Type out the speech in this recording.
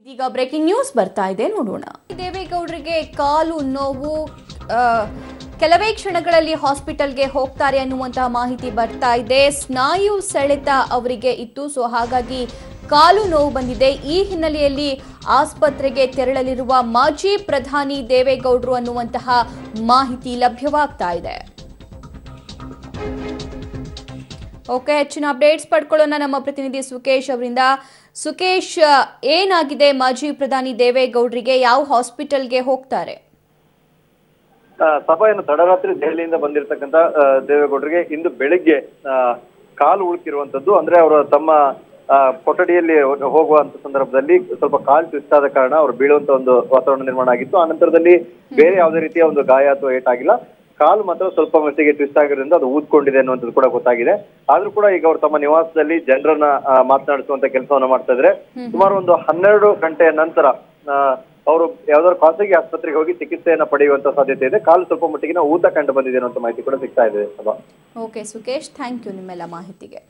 ಇದೀಗ breaking news ಬರ್ತಾ ಇದೆ, ನೋಡೋಣ. ದೇವೇಗೌಡರಿಗೆ ಕಾಲು ನೋವು, ಕೆಲವೇ ಕ್ಷಣಗಳಲ್ಲಿ ಹಾಸ್ಪಿಟಲ್ಗೆ ಹೋಗ್ತಾರೆ ಅನ್ನುವಂತಹ ಮಾಹಿತಿ ಬರ್ತಾ ಇದೆ. ಸ್ನಾಯು ಸೆಳೆತ ಅವರಿಗೆ ಇತ್ತು, ಸೊ ಹಾಗಾಗಿ ಕಾಲು ನೋವು ಬಂದಿದೆ. ಈ ಹಿನ್ನೆಲೆಯಲ್ಲಿ ಆಸ್ಪತ್ರೆಗೆ ತೆರಳಲಿರುವ ಮಾಜಿ ಪ್ರಧಾನಿ ದೇವೇಗೌಡರು ಅನ್ನುವಂತಹ ಮಾಹಿತಿ ಲಭ್ಯವಾಗ್ತಾ ಇದೆ. ಓಕೆ, ಹೆಚ್ಚಿನ ಅಪ್ಡೇಟ್ಸ್ ಪಡ್ಕೊಳ್ಳೋಣ ನಮ್ಮ ಪ್ರತಿನಿಧಿ ಸುಕೇಶ್ ಅವರಿಂದ. ಸುಕೇಶ್, ಏನಾಗಿದೆ ಮಾಜಿ ಪ್ರಧಾನಿ ದೇವೇಗೌಡರಿಗೆ? ಯಾವ ಹಾಸ್ಪಿಟಲ್ಗೆ ಹೋಗ್ತಾರೆ? ಸಭೆಯನ್ನು ತಡರಾತ್ರಿ ದೆಹಲಿಯಿಂದ ಬಂದಿರತಕ್ಕಂತ ದೇವೇಗೌಡರಿಗೆ ಇಂದು ಬೆಳಿಗ್ಗೆ ಕಾಲು ಉಳುಕಿರುವಂತದ್ದು. ಅಂದ್ರೆ ಅವರು ತಮ್ಮ ಕೊಠಡಿಯಲ್ಲಿ ಹೋಗುವಂತ ಸಂದರ್ಭದಲ್ಲಿ ಸ್ವಲ್ಪ ಕಾಲು ಟ್ವಿಸ್ಟ್ ಆದ ಕಾರಣ ಅವರು ಬೀಳುವಂತ ಒಂದು ವಾತಾವರಣ ನಿರ್ಮಾಣ ಆಗಿತ್ತು. ಆ ನಂತರದಲ್ಲಿ ಬೇರೆ ಯಾವುದೇ ರೀತಿಯ ಒಂದು ಗಾಯ ಅಥವಾ ಏಟಾಗಿಲ್ಲ. ಕಾಲು ಮಾತ್ರ ಸ್ವಲ್ಪ ಮಟ್ಟಿಗೆ ಟ್ವಿಸ್ಟ್ ಆಗಿರೋದ್ರಿಂದ ಅದು ಊದ್ಕೊಂಡಿದೆ ಅನ್ನುವಂಥದ್ದು ಕೂಡ ಗೊತ್ತಾಗಿದೆ. ಆದ್ರೂ ಕೂಡ ಈಗ ಅವರು ತಮ್ಮ ನಿವಾಸದಲ್ಲಿ ಜನರನ್ನ ಮಾತನಾಡಿಸುವಂತ ಕೆಲಸವನ್ನ ಮಾಡ್ತಾ ಇದ್ರೆ. ಸುಮಾರು ಒಂದು 12 ಗಂಟೆಯ ನಂತರ ಅವರು ಯಾವ್ದಾದ್ರು ಖಾಸಗಿ ಆಸ್ಪತ್ರೆಗೆ ಹೋಗಿ ಚಿಕಿತ್ಸೆಯನ್ನ ಪಡೆಯುವಂತ ಸಾಧ್ಯತೆ ಇದೆ. ಕಾಲು ಸ್ವಲ್ಪ ಮಟ್ಟಿಗಿನ ಊತ ಕಂಡು ಬಂದಿದೆ ಅನ್ನುವಂತ ಮಾಹಿತಿ ಕೂಡ ಸಿಗ್ತಾ ಇದೆ. ಓಕೆ ಸುಕೇಶ್, ಥ್ಯಾಂಕ್ ಯು ನಿಮ್ಮೆಲ್ಲ ಮಾಹಿತಿಗೆ.